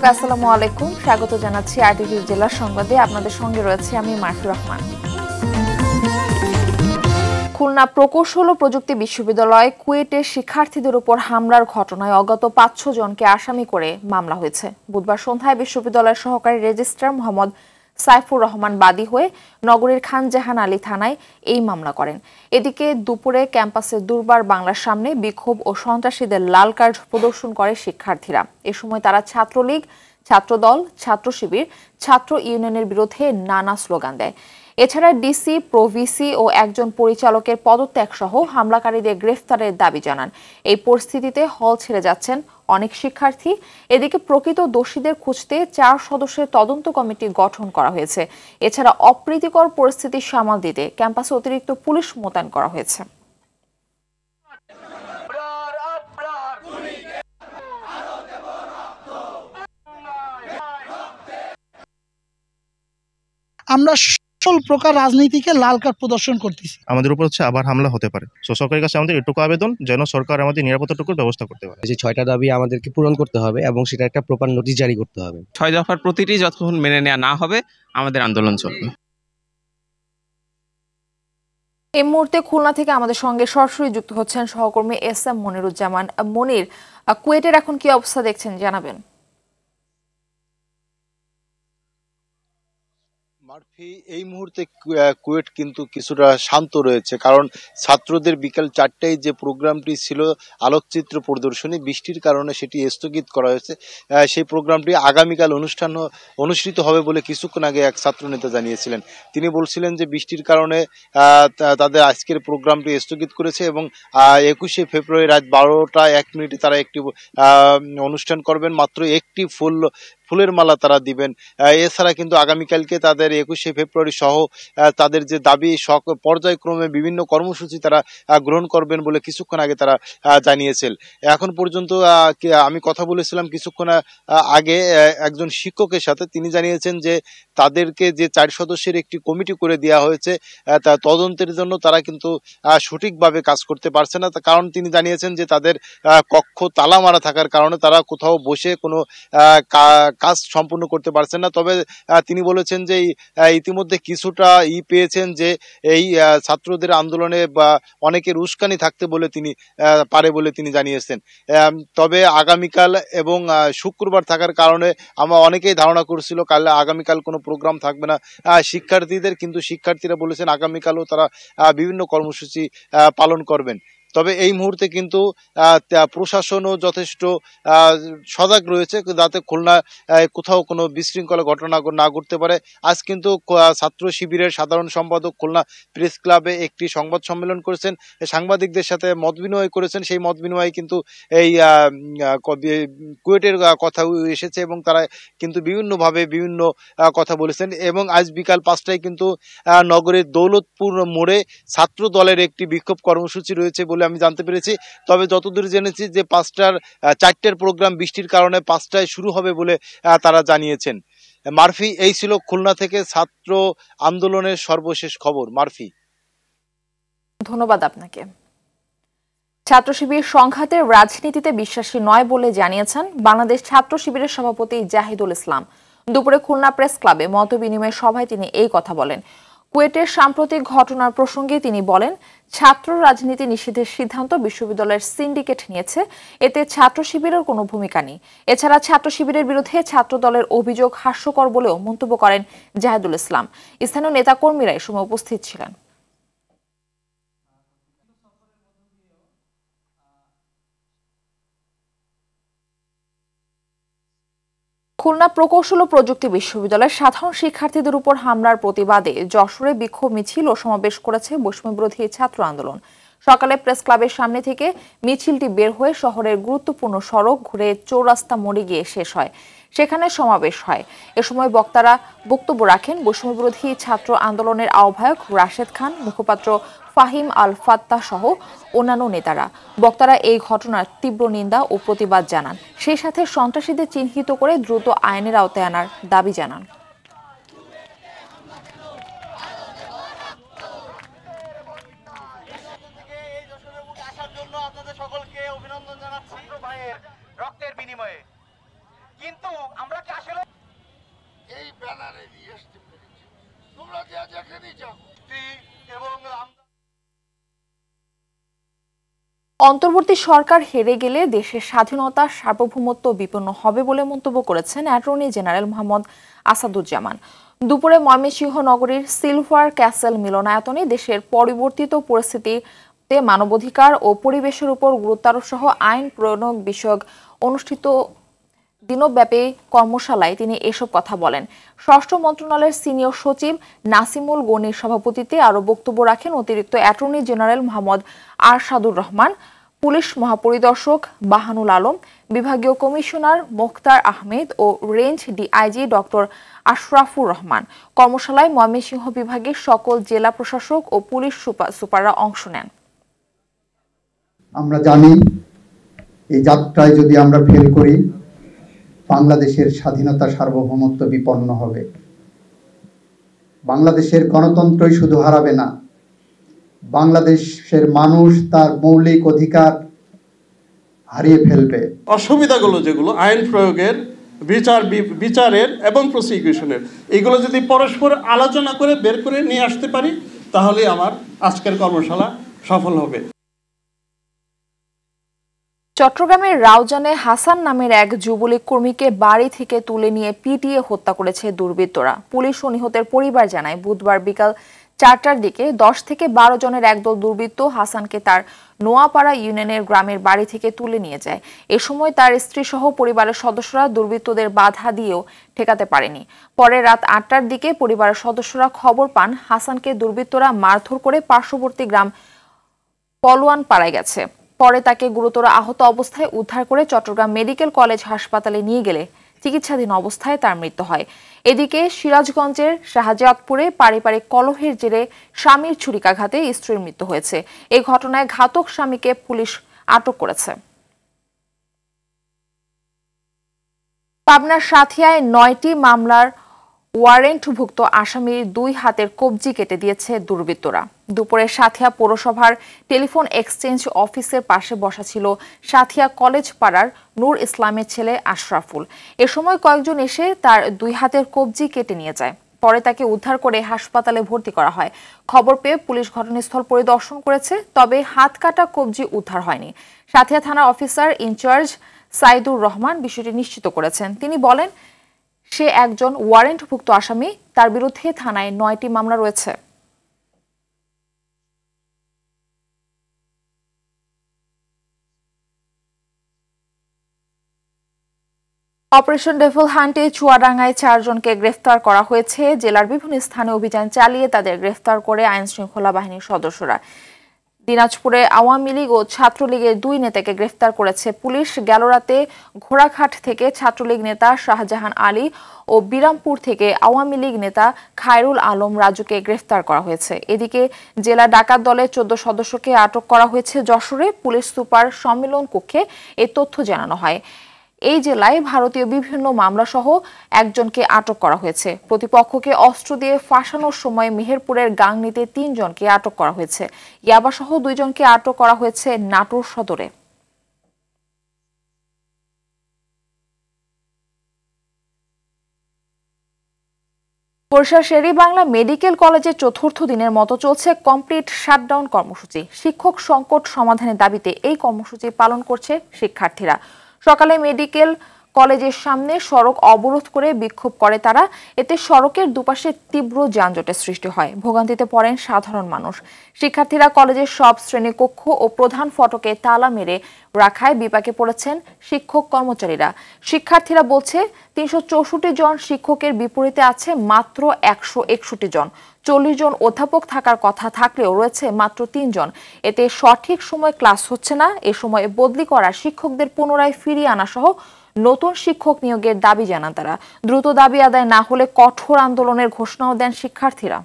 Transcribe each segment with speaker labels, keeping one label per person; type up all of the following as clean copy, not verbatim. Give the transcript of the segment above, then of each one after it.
Speaker 1: দর্শক আসসালামু আলাইকুম, স্বাগত জানাচ্ছি আরটিভি জেলা সংবাদে। আপনাদের সঙ্গে রয়েছে আমি মারফি রহমান। খুলনা প্রকৌশল ও প্রযুক্তি বিশ্ববিদ্যালয় কুয়েটের শিক্ষার্থীদের উপর হামলার ঘটনায় অজ্ঞাত ৫-৬ জনকে আসামি করে মামলা হয়েছে। বুধবার সন্ধ্যায় বিশ্ববিদ্যালয়ের সহকারী রেজিস্ট্রার মোহাম্মদ সাইফুর রহমান বাদী হয়ে নগরীর খান জাহান আলী থানায় এই মামলা করেন। এদিকে দুপুরে ক্যাম্পাসের দুর্বার বাংলার সামনে বিক্ষোভ ও সন্ত্রাসীদের লাল কার্ড প্রদর্শন করে শিক্ষার্থীরা। এ সময় তারা ছাত্রলীগ, ছাত্রদল, ছাত্র শিবির, ছাত্র ইউনিয়নের বিরুদ্ধে নানা স্লোগান দেয়। এছাড়া ডিসি, প্রভিসি ও একজন পরিচালকের পদত্যাগ সহ হামলাকারীদের গ্রেফতারের দাবি জানান। এই পরিস্থিতিতে হল ছেড়ে যাচ্ছেন অনেক শিক্ষার্থী। এদিকে প্রকৃত দোষীদের খুঁজতে 4 সদস্যের তদন্ত কমিটি গঠন করা হয়েছে। এছাড়া অপ্রীতিকর পরিস্থিতি সামাল দিতে ক্যাম্পাসে অতিরিক্ত পুলিশ মোতায়েন করা হয়েছে।
Speaker 2: আমরা সকল প্রকার রাজনীতিকে লাল কার্ড প্রদর্শন করতেছি।
Speaker 3: আমাদের উপর আবার হামলা হতে পারে। সরকারের কাছে আমাদের এটুকু আবেদন যেন সরকার আমাদের নিরাপত্তাটুকুর ব্যবস্থা করতে পারে।
Speaker 4: যে 6টা দাবি আমাদেরকে পূরণ করতে হবে এবং সেটা একটা প্রপার নোটিশ জারি করতে হবে।
Speaker 5: 6 দফার প্রতিটি যতক্ষণ মেনে নেওয়া না হবে আমাদের আন্দোলন চলবে।
Speaker 1: এই মুহূর্তে খুলনা থেকে আমাদের সঙ্গে সরাসরি যুক্ত হচ্ছেন সহকর্মী এস.এম. মনিরুজ্জামান। মনির, কুয়েটের এখন কি অবস্থা দেখছেন জানাবেন?
Speaker 6: মারফি, এই মুহূর্তে কুয়েট কিন্তু কিছুটা শান্ত রয়েছে, কারণ ছাত্রদের বিকাল 4টায় যে প্রোগ্রামটি ছিল আলোকচিত্র প্রদর্শনী, বৃষ্টির কারণে সেটি স্থগিত করা হয়েছে। সেই প্রোগ্রামটি আগামীকাল অনুষ্ঠিত হবে বলে কিছুক্ষণ আগে এক ছাত্র নেতা জানিয়েছিলেন। তিনি বলছিলেন যে বৃষ্টির কারণে তাদের আজকের প্রোগ্রামটি স্থগিত করেছে এবং 21শে ফেব্রুয়ারি রাত 12টা 1 মিনিটে তারা একটি অনুষ্ঠান করবেন। মাত্র একটি ফুলের মালা তারা দিবেন। এছাড়া কিন্তু আগামীকালকে তাদের 21শে ফেব্রুয়ারি সহ তাদের যে দাবি পর্যায়ক্রমে বিভিন্ন কর্মসূচি তারা গ্রহণ করবেন বলে কিছুক্ষণ আগে তারা জানিয়েছেন। এখন পর্যন্ত আমি কথা বলেছিলাম কিছুক্ষণ আগে একজন শিক্ষকের সাথে। তিনি জানিয়েছেন যে তাদেরকে যে 4 সদস্যের একটি কমিটি করে দেওয়া হয়েছে, তা তদন্তের জন্য তারা কিন্তু সঠিকভাবে কাজ করতে পারছে না। কারণ তিনি জানিয়েছেন যে তাদের কক্ষ তালা মারা থাকার কারণে তারা কোথাও বসে কোনো কাজ সম্পূর্ণ করতে পারছেন না। তবে তিনি বলেছেন যে ইতিমধ্যে কিছুটা পেয়েছেন যে এই ছাত্রদের আন্দোলনে বা অনেকের উস্কানি থাকতে বলে তিনি জানিয়েছেন। তবে আগামীকাল এবং শুক্রবার থাকার কারণে আমরা অনেকেই ধারণা করছিল আগামীকাল কোনো প্রোগ্রাম থাকবে না শিক্ষার্থীদের, কিন্তু শিক্ষার্থীরা বলেছেন আগামীকালও তারা বিভিন্ন কর্মসূচি পালন করবেন। তবে এই মুহূর্তে কিন্তু প্রশাসনও যথেষ্ট সজাগ রয়েছে যাতে খুলনা কোথাও কোনো বিশৃঙ্খলা ঘটনা না ঘটতে পারে। আজ কিন্তু ছাত্র শিবিরের সাধারণ সম্পাদক খুলনা প্রেস ক্লাবে একটি সংবাদ সম্মেলন করেছেন, সাংবাদিকদের সাথে মত বিনিময় করেছেন। সেই মত বিনিময়ে কিন্তু এই কুয়েটের কথা এসেছে এবং তারা কিন্তু বিভিন্নভাবে বিভিন্ন কথা বলেছেন। এবং আজ বিকাল 5টায় কিন্তু নগরের দৌলতপুর মোড়ে ছাত্র দলের একটি বিক্ষোভ কর্মসূচি রয়েছে বলে আমি জানতে পেরেছি। তবে যতদূর জেনেছি যে 4টার প্রোগ্রাম বৃষ্টির কারণে 5টায় শুরু হবে বলে তারা জানিয়েছেন। মারফি, এই ছিল খুলনা থেকে ছাত্র আন্দোলনের সর্বশেষ খবর। মারফি,
Speaker 1: ধন্যবাদ আপনাকে। ছাত্র শিবির সংঘাতের রাজনীতিতে বিশ্বাসী নয় বলে জানিয়েছেন বাংলাদেশ ছাত্র শিবিরের সভাপতি জাহিদুল ইসলাম। দুপুরে খুলনা প্রেস ক্লাবে মতবিনিময় সভায় তিনি এই কথা বলেন। কুয়েটের সাম্প্রতিক ঘটনার প্রসঙ্গে তিনি বলেন, ছাত্র রাজনীতি নিষিদ্ধের সিদ্ধান্ত বিশ্ববিদ্যালয়ের সিন্ডিকেট নিয়েছে, এতে ছাত্র শিবিরের কোনো ভূমিকা নেই। এছাড়া ছাত্র শিবিরের বিরুদ্ধে ছাত্র দলের অভিযোগ হাস্যকর বলেও মন্তব্য করেন জাহিদুল ইসলাম। স্থানীয় নেতাকর্মীরা এ সময় উপস্থিত ছিলেন। খুলনা প্রকৌশল ও প্রযুক্তি বিশ্ববিদ্যালয়ের সাধারণ শিক্ষার্থীদের উপর হামলার প্রতিবাদে যশোরে বিক্ষোভ মিছিল ও সমাবেশ করেছে বৈষম্যবিরোধী ছাত্র আন্দোলন। সকালে প্রেস ক্লাবের সামনে থেকে মিছিলটি বের হয়ে শহরের গুরুত্বপূর্ণ সড়ক ঘুরে চৌরাস্তা মোড়ে গিয়ে শেষ হয়। সেখানে সমাবেশ হয়। এ সময় বক্তারা বক্তব্য রাখেন বৈষম্যবিরোধী ছাত্র আন্দোলনের আহ্বায়ক রাশেদ খান, মুখপাত্র ফাহিম আল ফাত্তাহ সহ অন্যান্য নেতারা। বক্তারা এই ঘটনার তীব্র নিন্দা ও প্রতিবাদ জানান। সেই সাথে সন্ত্রাসীদের চিহ্নিত করে দ্রুত আইনের আওতায় আনার দাবি জানান।
Speaker 7: সকলকে অভিনন্দন জানাচ্ছি। ছাত্র ভাইয়ের রক্তের বিনিময়ে কিন্তু আমরা কি আসলে এই ব্যানারে নিয়ে আসতে পেরেছি? তোমরা যে যেখানেই যাও এবং
Speaker 1: অন্তর্বর্তী সরকার হেরে গেলে দেশের স্বাধীনতা সার্বভৌমত্ব বিপন্ন হবে বলে মন্তব্য করেছেন অ্যাটর্নি জেনারেল মোহাম্মদ আসাদুজ্জামান। দুপুরে ময়মনসিংহ নগরীর সিলভার ক্যাসেল মিলনায়তনে দেশের পরিবর্তিত পরিস্থিতিতে মানবাধিকার ও পরিবেশের উপর গুরুত্বারোপ সহ আইন প্রণয়ন বিষয়ক অনুষ্ঠিত দিনব্যাপী কর্মশালায় তিনি এসব কথা বলেন। স্বরাষ্ট্র মন্ত্রণালয়ের সিনিয়র সচিব নাসিমুল গনির সভাপতিত্বে আরও বক্তব্য রাখেন অতিরিক্ত অ্যাটর্নি জেনারেল মোহাম্মদ আরশাদুর রহমান, পুলিশ মহাপরিদর্শক বাহানুল আলম, বিভাগীয় কমিশনার মোখতার আহমেদ ও range DIG doctor Ashrafur Rahman. কর্মশালায় ময়মনসিংহ বিভাগের সকল জেলা প্রশাসক ও পুলিশ সুপাররা অংশ নেন।
Speaker 8: আমরা জানি এই যাত্রায় যদি আমরা ফেল করি, বাংলাদেশের স্বাধীনতা সার্বভৌমত্ব বিপন্ন হবে। বাংলাদেশের গণতন্ত্রই শুধু হারাবে না, বাংলাদেশের মানুষ তার মৌলিক অধিকার হারিয়ে ফেলবে।
Speaker 9: অসুবিধাগুলো যেগুলো আইন প্রয়োগের, বিচারের এবং প্রসিকিউশনের, এগুলো যদি পরস্পর আলোচনা করে বের করে নিয়ে আসতে পারি, তাহলে আমার আজকের কর্মশালা সফল হবে।
Speaker 1: চট্টগ্রামের রাউজানে হাসান নামের এক যুবলীগ কর্মীকে বাড়ি থেকে তুলে নিয়ে পিটিয়ে হত্যা করেছে দুর্বৃত্তরা। পুলিশ ও নিহতের পরিবার জানায়, বুধবার বিকাল 4টার দিকে 10 থেকে 12 জনের একদল দুর্বৃত্ত হাসানকে তার নোয়াপাড়া ইউনিয়নের গ্রামের বাড়ি থেকে তুলে নিয়ে যায়। এ সময় তার স্ত্রী সহ পরিবারের সদস্যরা দুর্বৃত্তদের বাধা দিয়েও ঠেকাতে পারেনি। পরে রাত 8টার দিকে পরিবারের সদস্যরা খবর পান হাসানকে দুর্বৃত্তরা মারধর করে পার্শ্ববর্তী গ্রাম পলোয়ান পাড়ায় গেছে। পরে তাকে গুরুতর আহত অবস্থায় উদ্ধার করে চট্টগ্রাম মেডিকেল কলেজ হাসপাতালে নিয়ে গেলে চিকিৎসাধীন অবস্থায় তার মৃত্যু হয়। এদিকে সিরাজগঞ্জের শাহজাদপুরে পারিবারিক কলহের জেরে স্বামীর ছুরিকাঘাতে স্ত্রীর মৃত্যু হয়েছে। এই ঘটনায় ঘাতক স্বামীকে পুলিশ আটক করেছে। পাবনার সাথিয়ায় 9টি মামলার ওয়ারেন্টভুক্ত আসামির 2 হাতের কবজি কেটে দিয়েছে দুর্বৃত্তরা। দুপুরে সাথিয়া পৌরসভার টেলিফোন এক্সচেঞ্জ অফিসের পাশে বসা ছিল সাথিয়া কলেজ পাড়ার নূর ইসলামের ছেলে আশরাফুল। এ সময় কয়েকজন এসে তার 2 হাতের কবজি কেটে নিয়ে যায়। পরে তাকে উদ্ধার করে হাসপাতালে ভর্তি করা হয়। খবর পেয়ে পুলিশ ঘটনাস্থল পরিদর্শন করেছে, তবে হাত কাটা কবজি উদ্ধার হয়নি। সাথিয়া থানা অফিসার ইনচার্জ সাইদুর রহমান বিষয়টি নিশ্চিত করেছেন। তিনি বলেন, সে একজন ওয়ারেন্টভুক্ত আসামি, তার বিরুদ্ধে থানায় 9টি মামলা রয়েছে। অপারেশন ডেভিল হান্টে চুয়াডাঙ্গায় 4 জনকে গ্রেফতার করা হয়েছে। জেলার বিভিন্ন স্থানে অভিযান চালিয়ে তাদের গ্রেফতার করে আইন শৃঙ্খলা বাহিনীর সদস্যরা। দিনাজপুরে আওয়ামী লীগ ও ছাত্রলীগের 2 নেতাকে গ্রেফতার করেছে পুলিশ। গেল রাতে ঘোড়াঘাট থেকে ছাত্রলীগ নেতা শাহজাহান আলী ও বিরামপুর থেকে আওয়ামী লীগ নেতা খায়রুল আলম রাজুকে গ্রেফতার করা হয়েছে। এদিকে জেলা ডাকাত দলের 14 সদস্যকে আটক করা হয়েছে যশোরে। পুলিশ সুপার সম্মেলন কক্ষে এই তথ্য জানানো হয়। এই জেলায় ভারতীয় বিভিন্ন মামলা সহ একজনকে আটক করা হয়েছে। প্রতিপক্ষকে অস্ত্র দিয়ে ফাঁসানোর সময় মেহেরপুরের গাংনীতে 3 জনকে আটক করা হয়েছে। ইয়াবা সহ 2 জনকে আটক করা হয়েছে নাটোর সদরে। বরিশাল শের-ই-বাংলা মেডিকেল কলেজের 4র্থ দিনের মতো চলছে কমপ্লিট শাটডাউন কর্মসূচি। শিক্ষক সংকট সমাধানের দাবিতে এই কর্মসূচি পালন করছে শিক্ষার্থীরা। সকালে মেডিকেল কলেজের সামনে সড়ক অবরোধ করে বিক্ষোভ করে তারা। এতে সড়কের দুপাশে তীব্র যানজটের সৃষ্টি হয়। ভোগান্তিতে পড়েন সাধারণ মানুষ। শিক্ষার্থীরা কলেজের সব শ্রেণীকক্ষ ও প্রধান ফটকে তালা মেরে রাখায় বিপাকে পড়েছেন শিক্ষক কর্মচারীরা। শিক্ষার্থীরা বলছে 364 জন শিক্ষকের বিপরীতে আছে মাত্র 161 জন। 40 জন অধ্যাপক থাকার কথা থাকলেও রয়েছে মাত্র 3 জন। এতে সঠিক সময় ক্লাস হচ্ছে না। এ সময় বদলি করা শিক্ষকদের পুনরায় ফিরিয়ে আনা সহ নতুন শিক্ষক নিয়োগের দাবি জানান তারা। দ্রুত দাবি আদায় না হলে কঠোর আন্দোলনের ঘোষণাও দেন শিক্ষার্থীরা।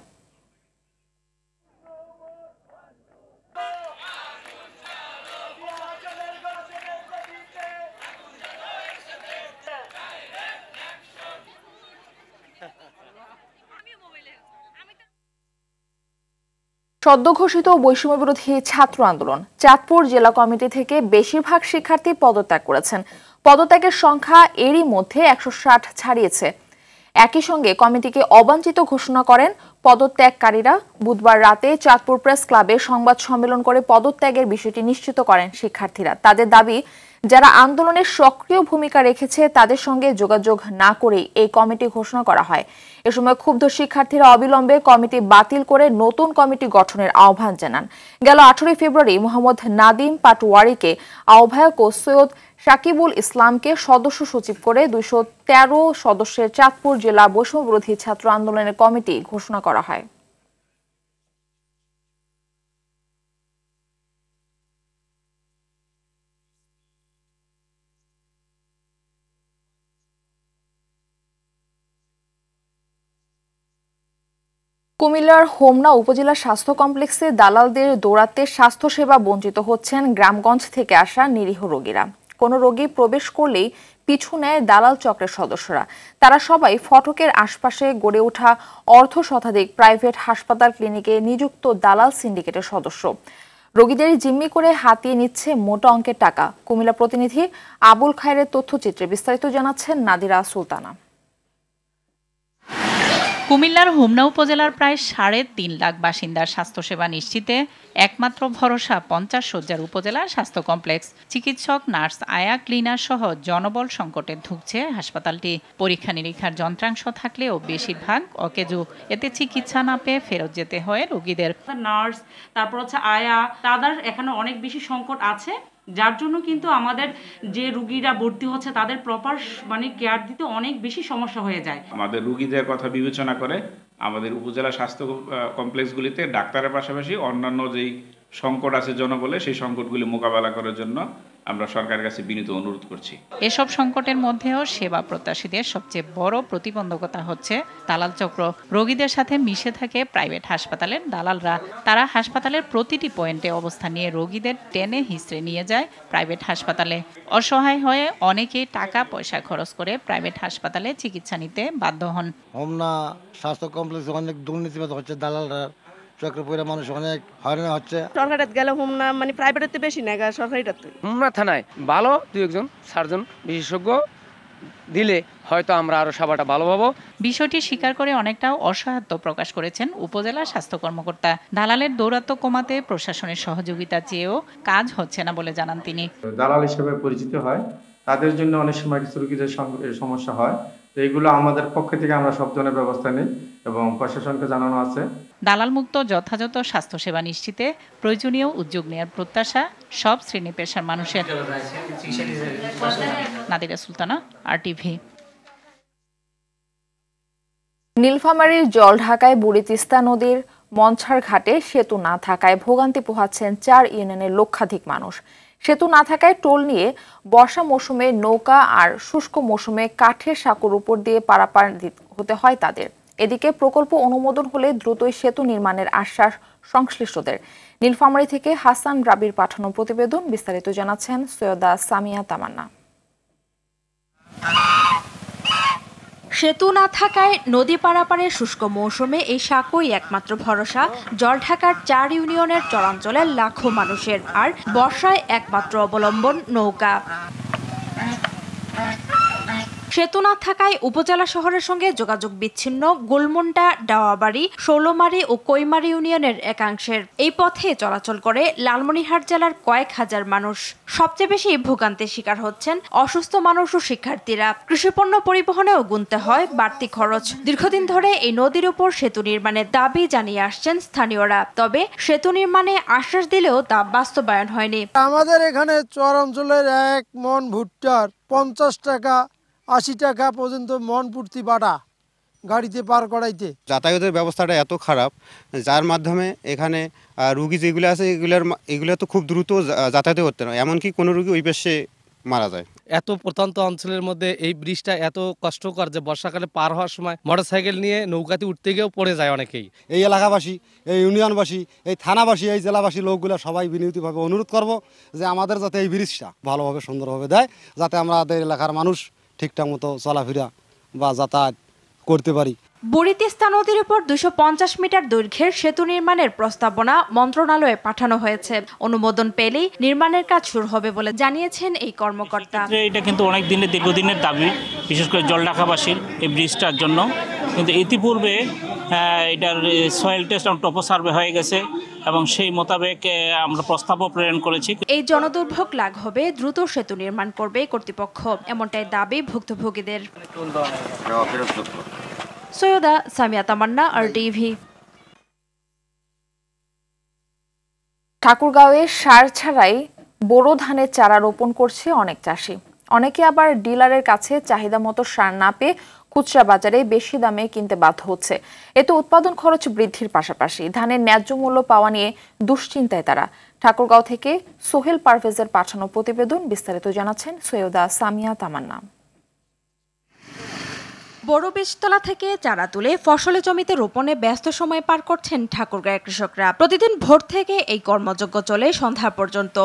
Speaker 1: সদ্য ঘোষিত বৈষম্য বিরোধী ছাত্র আন্দোলন। চাঁদপুর জেলা কমিটি থেকে বেশিরভাগ শিক্ষার্থী পদত্যাগ করেছেন। পদত্যাগের সংখ্যা এরই মধ্যে 160 ছাড়িয়েছে। একই সঙ্গে কমিটিকে অবাঞ্ছিত ঘোষণা করেন পদত্যাগকারীরা। বুধবার রাতে চাঁদপুর প্রেস ক্লাবে সংবাদ সম্মেলন করে পদত্যাগের বিষয়টি নিশ্চিত করেন শিক্ষার্থীরা। তাদের দাবি, যারা আন্দোলনে সক্রিয় ভূমিকা রেখেছে তাদের সঙ্গে যোগাযোগ না করেই এই কমিটি ঘোষণা করা হয়। এ সময় ক্ষুব্ধ শিক্ষার্থীরা অবিলম্বে কমিটি বাতিল করে নতুন কমিটি গঠনের আহ্বান জানান। গেল 18 ফেব্রুয়ারি মোহাম্মদ নাদিম পাটোয়ারিকে আহ্বায়ক ও সৈয়দ সাকিবুল ইসলামকে সদস্য সচিব করে 213 সদস্যের চাঁদপুর জেলা বৈষম্যবিরোধী ছাত্র আন্দোলনের কমিটি ঘোষণা করা হয়। কুমিল্লার হোমনা উপজেলা স্বাস্থ্য কমপ্লেক্সে দালালদের দৌরাত্মে স্বাস্থ্যসেবা বঞ্চিত হচ্ছেন গ্রামগঞ্জ থেকে আসা নিরীহ রোগীরা। কোনো রোগী প্রবেশ করলেই পিছু নেয় দালাল চক্রের সদস্যরা। তারা সবাই ফটকের আশপাশে গড়ে ওঠা অর্ধ শতাধিক প্রাইভেট হাসপাতাল ক্লিনিকে নিযুক্ত দালাল সিন্ডিকেটের সদস্য। রোগীদের জিম্মি করে হাতিয়ে নিচ্ছে মোটা অঙ্কের টাকা। কুমিল্লা প্রতিনিধি আবুল খায়েরের তথ্যচিত্রে বিস্তারিত জানাচ্ছেন নাদিরা সুলতানা।
Speaker 10: কুমিল্লার হোমনা উপজেলার প্রায় 3.5 লাখ বাসিন্দার স্বাস্থ্যসেবা নিশ্চিতে একমাত্র ভরসা 50 শয্যার উপজেলা স্বাস্থ্য কমপ্লেক্স। চিকিৎসক, নার্স, আয়া, ক্লিনার সহ জনবল সংকটে ধুঁকছে হাসপাতালটি। পরীক্ষা নিরীক্ষার যন্ত্রাংশ থাকলেও বেশিরভাগ অকেজো। এতে চিকিৎসা না পেয়ে ফেরত যেতে হয় রোগীদের।
Speaker 11: নার্স, তারপর আয়া, তাদের এখানে অনেক বেশি সংকট আছে, যার জন্য কিন্তু আমাদের যে রোগীরা ভর্তি হচ্ছে তাদের প্রপার কেয়ার দিতে অনেক বেশি সমস্যা হয়ে যায়।
Speaker 12: আমাদের রোগীদের কথা বিবেচনা করে আমাদের উপজেলা স্বাস্থ্য কমপ্লেক্সগুলিতে ডাক্তারের পাশাপাশি অন্যান্য যেই সংকট আছে জনবলে, সেই সংকটগুলি মোকাবেলা করার জন্য আমরা সরকারের কাছে বিনীত অনুরোধ করছি।
Speaker 10: এসব সংকটের মধ্যেও সেবা প্রত্যাশীদের সবচেয়ে বড় প্রতিবন্ধকতা হচ্ছে দালাল চক্র। রোগীদের সাথে মিশে থাকে প্রাইভেট হাসপাতালের দালালরা। তারা হাসপাতালের প্রতিটি পয়েন্টে অবস্থান নিয়ে রোগীদের টেনে হিঁচড়ে নিয়ে যায় প্রাইভেট হাসপাতালে। অসহায় হয়ে অনেকেই টাকা পয়সা খরচ করে প্রাইভেট হাসপাতালে চিকিৎসা নিতে বাধ্য হন।
Speaker 13: হোমনা স্বাস্থ্য কমপ্লেক্সে অনেক দুর্নীতিবাদ হচ্ছে, দালালরা চক্র পয়রা মানুষ অনেক হয়রানি হচ্ছে।
Speaker 14: সরকারিতে গেলে হোমনা প্রাইভেটেতে বেশি না, সরকারিটাতে।
Speaker 15: হোমনা থানায় ভালো 2-1 সার্জন বিশেষজ্ঞ দিলে হয়তো আমরা আরো সেবাটা ভালো পাবো।
Speaker 10: বিষয়টি স্বীকার করে অনেকটা অসহায়ত্ব প্রকাশ করেছেন উপজেলা স্বাস্থ্য কর্মকর্তা। দালালের দৌরাত্ম্য কমাতে প্রশাসনের সহযোগিতা চেয়েও কাজ হচ্ছে না বলে জানান তিনি।
Speaker 16: দালাল হিসেবে পরিচিত হয়, তাদের জন্য অনেক সময় কিছু রোগীদের সমস্যা হয়। এইগুলো আমাদের পক্ষ থেকে আমরা সব ধরনের ব্যবস্থা নিই এবং প্রশাসনকে জানানো আছে।
Speaker 10: দালাল মুক্ত যথাযথ স্বাস্থ্যসেবা নিশ্চিতে প্রয়োজনীয় উদ্যোগ নেওয়ার প্রত্যাশা সব শ্রেণী পেশার মানুষের। নাদিরা সুলতানা, RTV।
Speaker 1: নীলফামারীর জলঢাকায় বুড়ি তিস্তা নদীর মঞ্ছার ঘাটে সেতু না থাকায় ভোগান্তি পোহাচ্ছেন 4 ইউনিয়নের লক্ষাধিক মানুষ। সেতু না থাকায় টোল নিয়ে বর্ষা মৌসুমে নৌকা আর শুষ্ক মৌসুমে কাঠের সাঁকোর উপর দিয়ে পারাপার হতে হয় তাদের। এদিকে প্রকল্প অনুমোদন হলে দ্রুতই সেতু নির্মাণের আশ্বাস সংশ্লিষ্টদের। নীলফামারী থেকে হাসান রাবির পাঠানো প্রতিবেদন, বিস্তারিত জানাচ্ছেন সৈয়দা সামিয়া তামান্না।
Speaker 17: সেতু না থাকায় নদী পারাপারের শুষ্ক মৌসুমে এই সাঁকোই একমাত্র ভরসা জলঢাকার 4 ইউনিয়নের চরাঞ্চলের লাখো মানুষের। আর বর্ষায় একমাত্র অবলম্বন নৌকা। সেতু না থাকায় উপজেলা শহরের সঙ্গে যোগাযোগ বিচ্ছিন্ন গোলমুন্ডা, ডাওয়াবাড়ি, শৌলমারি ও কৈমারি ইউনিয়নের একাংশের। এই পথে চলাচল করে লালমনিরহাট জেলার কয়েক হাজার মানুষ। সবচেয়ে বেশি ভোগান্তির শিকার হচ্ছেন অসুস্থ মানুষ ও শিক্ষার্থীরা। কৃষিপণ্য পরিবহনেও গুনতে হয় বাড়তি খরচ। দীর্ঘদিন ধরে এই নদীর উপর সেতু নির্মাণের দাবি জানিয়ে আসছেন স্থানীয়রা। তবে সেতু নির্মাণে আশ্বাস দিলেও তা বাস্তবায়ন হয়নি।
Speaker 18: আমাদের এখানে চরাঞ্চলের 1 মন ভুট্টার 50 টাকা 80 টাকা পর্যন্ত মন প্রতি বাটা গাড়িতে পার করাইতে।
Speaker 19: যাতায়াতের ব্যবস্থাটা এত খারাপ, যার মাধ্যমে এখানে রুগী যেগুলো আছে এগুলো তো খুব দ্রুত যাতায়াত করতে না, এমনকি কোনো রুগী ওই পাশে মারা যায়।
Speaker 20: এত প্রত্যন্ত অঞ্চলের মধ্যে এই ব্রিজটা এত কষ্টকর যে বর্ষাকালে পার হওয়ার সময় মোটরসাইকেল নিয়ে নৌকাতে উঠতে গিয়েও পড়ে যায় অনেকেই।
Speaker 21: এই এলাকাবাসী, এই ইউনিয়নবাসী, এই থানাবাসী, এই জেলাবাসী লোকগুলো সবাই বিনীতভাবে অনুরোধ করব যে আমাদের যাতে এই ব্রিজটা ভালোভাবে সুন্দরভাবে দেয়, যাতে আমাদের এলাকার মানুষ ঠিকঠাক মতো চলাফেরা বা যাতায়াত করতে পারি।
Speaker 17: বুড়ি তিস্তা নদীর উপর 250 মিটার দৈর্ঘ্যের সেতু নির্মাণের প্রস্তাবনা মন্ত্রণালয়ে পাঠানো হয়েছে। অনুমোদন পেলেই নির্মাণের কাজ শুরু হবে বলে জানিয়েছেন এই কর্মকর্তা।
Speaker 2: এটা কিন্তু অনেক দীর্ঘদিনের দাবি, বিশেষ করে জলঢাকাবাসীর এই ব্রিজটার জন্য। কিন্তু ইতিপূর্বে এটার সয়েল টেস্ট এবং টপো সার্ভে হয়ে গেছে এবং সেই মোতাবেক আমরা প্রস্তাবও প্রেরণ করেছি।
Speaker 17: এই জনদুর্ভোগ লাঘবে দ্রুত সেতু নির্মাণ করবে কর্তৃপক্ষ, এমনটাই দাবি ভুক্তভোগীদের। সৈয়দা সামিয়া তামান্না, RTV।
Speaker 1: ঠাকুরগাঁওয়ে সার ছাড়াই বোরো ধানের চারা রোপণ করছে অনেক চাষি। অনেকে আবার ডিলারের কাছে চাহিদা মতো সার না পেয়ে খুচরা বাজারে বেশি দামে কিনতে বাধ্য হচ্ছে। এতে উৎপাদন খরচ বৃদ্ধির পাশাপাশি ধানের ন্যায্য মূল্য পাওয়া নিয়ে দুশ্চিন্তায় তারা। ঠাকুরগাঁও থেকে সোহেল পারভেজের পাঠানো প্রতিবেদন, বিস্তারিত জানাচ্ছেন সৈয়দা সামিয়া তামান্না।
Speaker 17: বড় বীজতলা থেকে চারা তুলে ফসলের জমিতে রোপণে ব্যস্ত সময় পার করছেন ঠাকুরগাঁয়ের কৃষকরা। প্রতিদিন ভোর থেকে এই কর্মযজ্ঞ চলে সন্ধ্যা পর্যন্ত।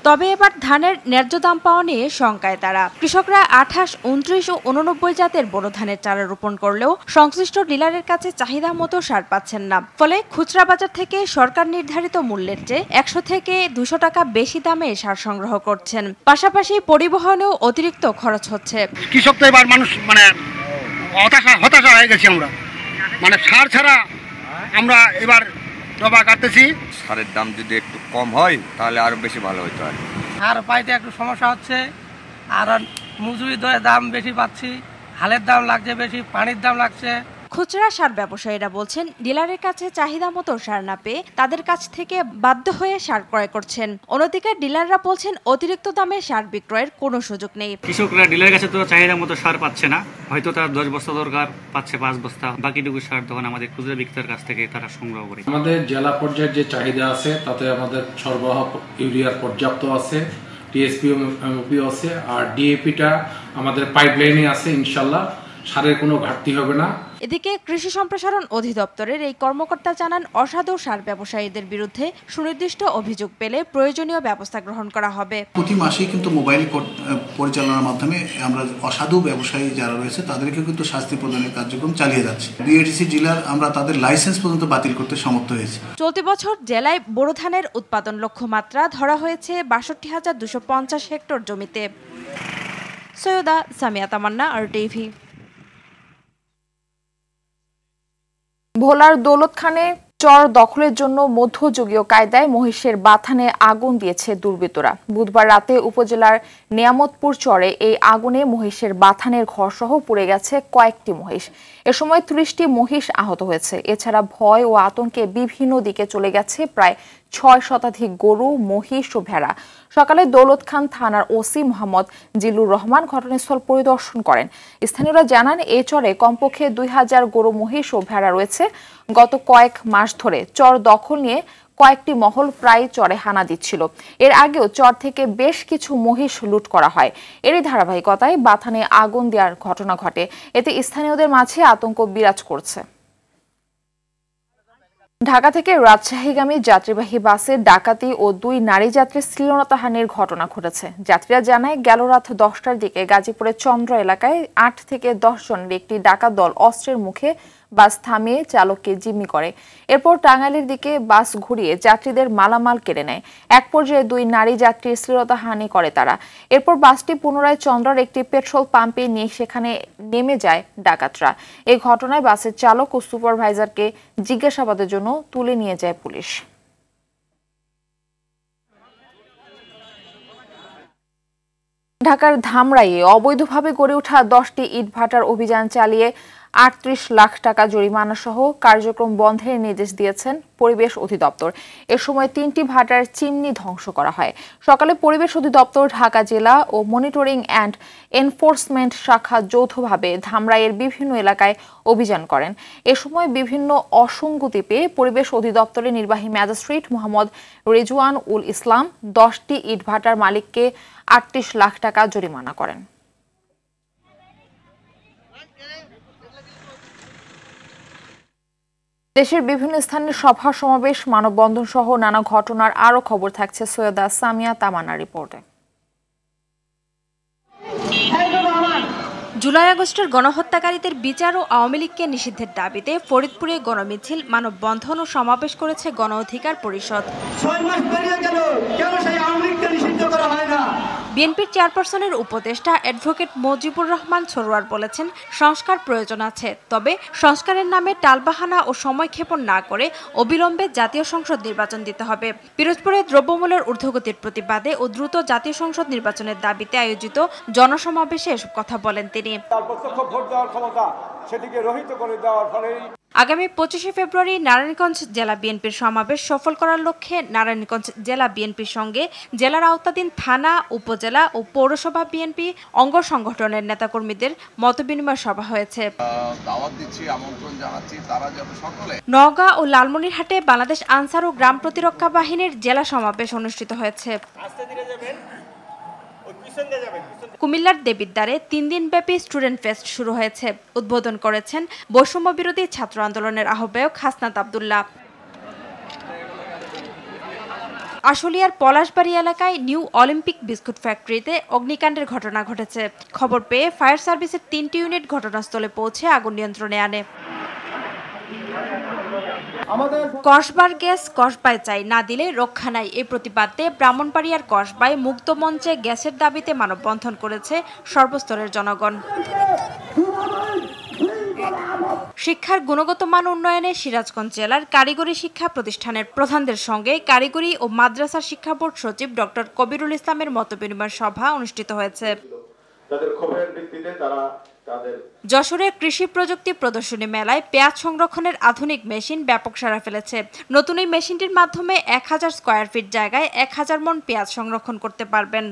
Speaker 17: তবে এবার ধানের ন্যায্য দাম পাওয়া নিয়ে শঙ্কায় তারা। কৃষকরা 28, 29 ও 89 জাতের বড় ধানের চারা রোপণ করলেও সংশ্লিষ্ট ডিলারের কাছে চাহিদা মতো সার পাচ্ছেন না। ফলে খুচরা বাজার থেকে সরকার নির্ধারিত মূল্যের চেয়ে 100 থেকে 200 টাকা বেশি দামে সার সংগ্রহ করছেন। পাশাপাশি পরিবহনেও অতিরিক্ত খরচ হচ্ছে।
Speaker 22: কৃষক তো এবার মানুষ হতাশা হয়ে গেছি আমরা, সার ছাড়া আমরা এবার রবা কাটতেছি।
Speaker 23: সারের দাম যদি একটু কম হয় তাহলে আরো বেশি ভালো হতো।
Speaker 24: সার পাইতে একটু সমস্যা হচ্ছে, আর মজুরি দাম বেশি পাচ্ছি, হালের দাম লাগছে বেশি, পানির দাম লাগছে।
Speaker 17: খুচরা সার ব্যবসায়ীরা বলছেন ডিলারের কাছে চাহিদা মতো সার না পেয়ে তাদের কাছ থেকে বাধ্য হয়ে সার ক্রয় করছেন। অন্যদিকে ডিলাররা বলছেন অতিরিক্ত দামে সার বিক্রয়ের কোনো সুযোগ নেই।
Speaker 25: কৃষকরা ডিলারের কাছে তো চাহিদা মতো সার পাচ্ছে না, হয়তো তার 10 বস্তা দরকার, পাচ্ছে 5 বস্তা, বাকিটুকু সার তখন আমাদের খুচরা বিক্রেতার কাছ থেকে তারা সংগ্রহ করে।
Speaker 26: আমাদের জেলা পর্যায়ের যে চাহিদা আছে তাতে আমাদের সরবরাহ ইউরিয়ার পর্যাপ্ত আছে, টিএসপি আছে, আর ডিএপিটা আমাদের পাইপলাইনে আছে। ইনশাল্লাহ সারের কোনো ঘাটতি হবে না।
Speaker 17: এদিকে কৃষি সম্প্রসারণ অধিদপ্তরের এই কর্মকর্তা জানান, অসাধু সার ব্যবসায়ীদের বিরুদ্ধে সুনির্দিষ্ট অভিযোগ পেলে প্রয়োজনীয় ব্যবস্থা গ্রহণ করা হবে।
Speaker 27: প্রতি মাসেই কিন্তু মোবাইল পরিচালনার মাধ্যমে আমরা অসাধু ব্যবসায়ী যারা রয়েছে তাদেরকে কিন্তু শাস্তি প্রদানের কার্যক্রম চালিয়ে যাচ্ছে। বিএডিসি জেলার আমরা তাদের লাইসেন্স পর্যন্ত বাতিল করতে সমর্থ হয়েছি।
Speaker 17: চলতি বছর জেলায় বোরো ধানের উৎপাদন লক্ষ্যমাত্রা ধরা হয়েছে 62,250 হেক্টর জমিতে। সৈয়দা সামিয়া তামান্না, RTV।
Speaker 1: ভোলার দৌলতখানে চর দখলের জন্য মধ্যযুগীয় কায়দায় মহিষের বাথানে আগুন দিয়েছে দুর্বৃত্তরা। বুধবার রাতে উপজেলার নিয়ামতপুর চরে এই আগুনে মহিষের বাথানের ঘরসহ পুড়ে গেছে কয়েকটি মহিষ। এ সময় 30টি মহিষ আহত হয়েছে। এছাড়া ভয় ও আতঙ্কে বিভিন্ন দিকে চলে গেছে প্রায় 6 শতাধিক গরু, মহিষ ও ভেড়া। সকালে দৌলতখান থানার ওসি মোহাম্মদ জিল্লুর রহমান ঘটনাস্থল পরিদর্শন করেন। স্থানীয়রা জানান, এই চরে কমপক্ষে 2000 গরু, মহিষ ও ভেড়া রয়েছে। গত কয়েক মাস ধরে চর দখল নিয়ে কয়েকটি মহল প্রায় চরে হানা দিচ্ছিল। এর আগেও চর থেকে বেশ কিছু মহিষ লুট করা হয়। এরই ধারাবাহিকতায় বাথানে আগুন দেওয়ার ঘটনা ঘটে। এতে স্থানীয়দের মাঝে আতঙ্ক বিরাজ করছে। ঢাকা থেকে রাজশাহীগামী যাত্রীবাহী বাসে ডাকাতি ও 2 নারী যাত্রীর শ্লীলতাহানির ঘটনা ঘটেছে। যাত্রীরা জানায়, গেল রাত 10টার দিকে গাজীপুরের চন্দ্র এলাকায় 8 থেকে 10 জনের একটি ডাকাত দল অস্ত্রের মুখে বাস থামিয়ে চালককে জিম্মি করে। এরপর টাঙ্গাইলের দিকে বাস ঘুরিয়ে যাত্রীদের মালামাল কেড়ে নেয়। এক পর্যায়ে 2 নারী যাত্রীর শ্লীলতাহানি করে তারা। এরপর বাসটি পুনরায় চন্দ্রার একটি পেট্রোল পাম্পে নিয়ে সেখানে নেমে যায় ডাকাতরা। এই ঘটনায় বাসের চালক ও সুপারভাইজারকে জিজ্ঞাসাবাদের জন্য তুলে নিয়ে যায় পুলিশ। ঢাকার ধামরাইয়ে অবৈধভাবে গড়ে ওঠা 10টি ইটভাটার অভিযান চালিয়ে 38 লাখ টাকা জরিমানা সহ কার্যক্রম বন্ধের নির্দেশ দিয়েছেন পরিবেশ অধিদপ্তর। এ সময় 3টি ভাটার চিমনি ধ্বংস করা হয়। সকালে পরিবেশ অধিদপ্তর, ঢাকা জেলা ও মনিটরিং অ্যান্ড এনফোর্সমেন্ট শাখা যৌথভাবে ধামরাইয়ের বিভিন্ন এলাকায় অভিযান করেন। এ সময় বিভিন্ন অসঙ্গতি পেয়ে পরিবেশ অধিদপ্তরের নির্বাহী ম্যাজিস্ট্রেট মোহাম্মদ রেজওয়ান উল ইসলাম 10টি ইটভাটার মালিককে 38 লাখ টাকা জরিমানা করেন। দেশের বিভিন্ন স্থানে সভা সমাবেশ, মানববন্ধন সহ নানা ঘটনার আরো খবর থাকছে সৈয়দা সামিয়া তামান্নার রিপোর্টে।
Speaker 17: জুলাই আগস্টের গণহত্যাকারীদের বিচার ও আওয়ামী লীগকে নিষিদ্ধের দাবিতে ফরিদপুরে গণমিছিল, মানববন্ধন ও সমাবেশ করেছে গণ অধিকার পরিষদ।
Speaker 3: 6 মাস পেরিয়ে গেল, কেন সেই আওয়ামী লীগকে নিষিদ্ধ করা হয় না?
Speaker 17: বিএনপির চেয়ারপারসনের উপদেষ্টা অ্যাডভোকেট মজিবুর রহমান সরোয়ার বলেছেন, সংস্কার প্রয়োজন আছে, তবে সংস্কারের নামে টালবাহানা ও সময়ক্ষেপণ না করে অবিলম্বে জাতীয় সংসদ নির্বাচন দিতে হবে। পিরোজপুরে দ্রব্যমূল্যের ঊর্ধ্বগতির প্রতিবাদে ও দ্রুত জাতীয় সংসদ নির্বাচনের দাবিতে আয়োজিত জনসমাবেশে এসব কথা বলেন তিনি।
Speaker 3: প্রত্যক্ষ ভোট দেওয়ার ক্ষমতা সেটিকে রহিত করে দেওয়ার ফলে
Speaker 17: আগামী 25শে ফেব্রুয়ারি নারায়ণগঞ্জ জেলা বিএনপির সমাবেশ সফল করার লক্ষ্যে নারায়ণগঞ্জ জেলা বিএনপির সঙ্গে জেলার আওতাধীন থানা, উপজেলা ও পৌরসভা বিএনপি অঙ্গ সংগঠনের নেতাকর্মীদের মতবিনিময় সভা হয়েছে।
Speaker 4: দাওয়াত দিচ্ছি, আমন্ত্রণ জানাচ্ছি, তারা যাতে সকলে।
Speaker 17: নওগাঁ ও লালমনিরহাটে বাংলাদেশ আনসার ও গ্রাম প্রতিরক্ষা বাহিনীর জেলা সমাবেশ অনুষ্ঠিত হয়েছে। কুমিল্লার দেবিদ্বারে 3 দিনব্যাপী স্টুডেন্ট ফেস্ট শুরু হয়েছে। উদ্বোধন করেছেন বৈষম্য বিরোধী ছাত্র আন্দোলনের আহ্বায়ক হাসনাত আব্দুল্লাহ। আশুলিয়ার পলাশবাড়ি এলাকায় নিউ অলিম্পিক বিস্কুট ফ্যাক্টরিতে অগ্নিকাণ্ডের ঘটনা ঘটেছে। খবর পেয়ে ফায়ার সার্ভিসের 3টি ইউনিট ঘটনাস্থলে পৌঁছে আগুন নিয়ন্ত্রণে আনে। কসবার গ্যাস কসবায় চাই, না দিলে রক্ষা নাই, এই প্রতিবাদে ব্রাহ্মণবাড়িয়ার কসবায় মুক্ত মঞ্চে গ্যাসের দাবিতে মানববন্ধন করেছে সর্বস্তরের জনগণ। শিক্ষার গুণগত মান উন্নয়নে সিরাজগঞ্জ জেলার কারিগরি শিক্ষা প্রতিষ্ঠানের প্রধানদের সঙ্গে কারিগরি ও মাদ্রাসা শিক্ষা বোর্ড সচিব ডক্টর কবিরুল ইসলামের মতবিনিময় সভা অনুষ্ঠিত হয়েছে। যশোরে কৃষি প্রযুক্তি প্রদর্শনী মেলায় পেঁয়াজ সংরক্ষণের আধুনিক মেশিন ব্যাপক সাড়া ফেলেছে। নতুন এই মেশিনটির মাধ্যমে 1000 স্কয়ার ফিট জায়গায় 1000 মণ পেঁয়াজ সংরক্ষণ করতে পারবেন।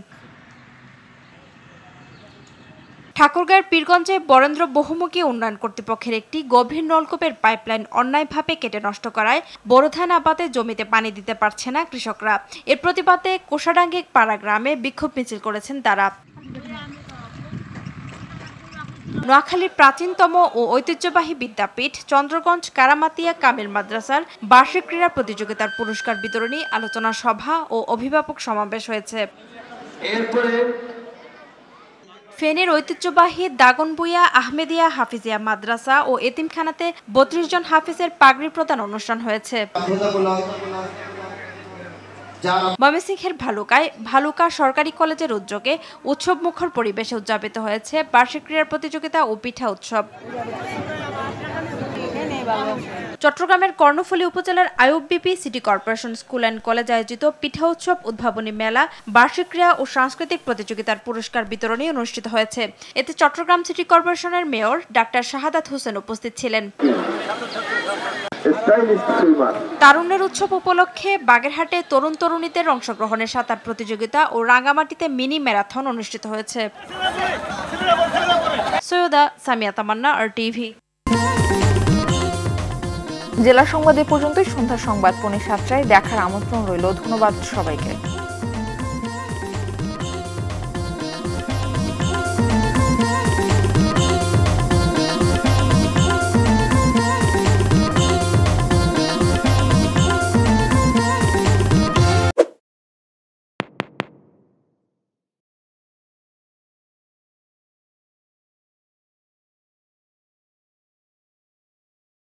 Speaker 17: ঠাকুরগাঁয়ের পীরগঞ্জে বরেন্দ্র বহুমুখী উন্নয়ন কর্তৃপক্ষের একটি গভীর নলকূপের পাইপলাইন অন্যায়ভাবে কেটে নষ্ট করায় বোরো ধান আবাদে জমিতে পানি দিতে পারছে না কৃষকরা। এর প্রতিবাদে কোষাডাঙ্গি পাড়া গ্রামে বিক্ষোভ মিছিল করেছেন তারা। নোয়াখালীর প্রাচীনতম ও ঐতিহ্যবাহী বিদ্যাপীঠ চন্দ্রগঞ্জ কারামাতিয়া কামিল মাদ্রাসার বার্ষিক ক্রীড়া প্রতিযোগিতার পুরস্কার বিতরণী আলোচনা সভা ও অভিভাবক সমাবেশ হয়েছে। ফেনীর ঐতিহ্যবাহী দাগনভূঞা আহমেদিয়া হাফিজিয়া মাদ্রাসা ও এতিমখানাতে 32 জন হাফিজের পাগড়ি প্রদান অনুষ্ঠান হয়েছে। ময়মনসিংহের ভালুকায় ভালুকা সরকারি কলেজের উদ্যোগে উৎসব মুখর পরিবেশে উদযাপিত হয়েছে বার্ষিক ক্রীড়া প্রতিযোগিতা ও পিঠা উৎসব। চট্টগ্রামের কর্ণফুলী উপজেলার আইয়ুববিপি city corporation school and college আয়োজিত পিঠা উৎসব উদ্ভাবনী মেলা বার্ষিক ক্রীড়া ও সাংস্কৃতিক প্রতিযোগিতার পুরস্কার বিতরণী অনুষ্ঠিত হয়েছে। এতে চট্টগ্রাম সিটি কর্পোরেশনের মেয়র ডাক্তার শাহাদাত হোসেন উপস্থিত ছিলেন। তারুণ্যের উৎসব উপলক্ষে বাগেরহাটে তরুণ তরুণীদের অংশগ্রহণের সাঁতার প্রতিযোগিতা ও রাঙ্গামাটিতে মিনি ম্যারাথন অনুষ্ঠিত হয়েছে। সৈয়দা সামিয়া তামান্না, RTV।
Speaker 1: জেলা সংবাদ এ পর্যন্তই। সন্ধ্যা সংবাদ 7:15 দেখার আমন্ত্রণ রইল। ধন্যবাদ সবাইকে।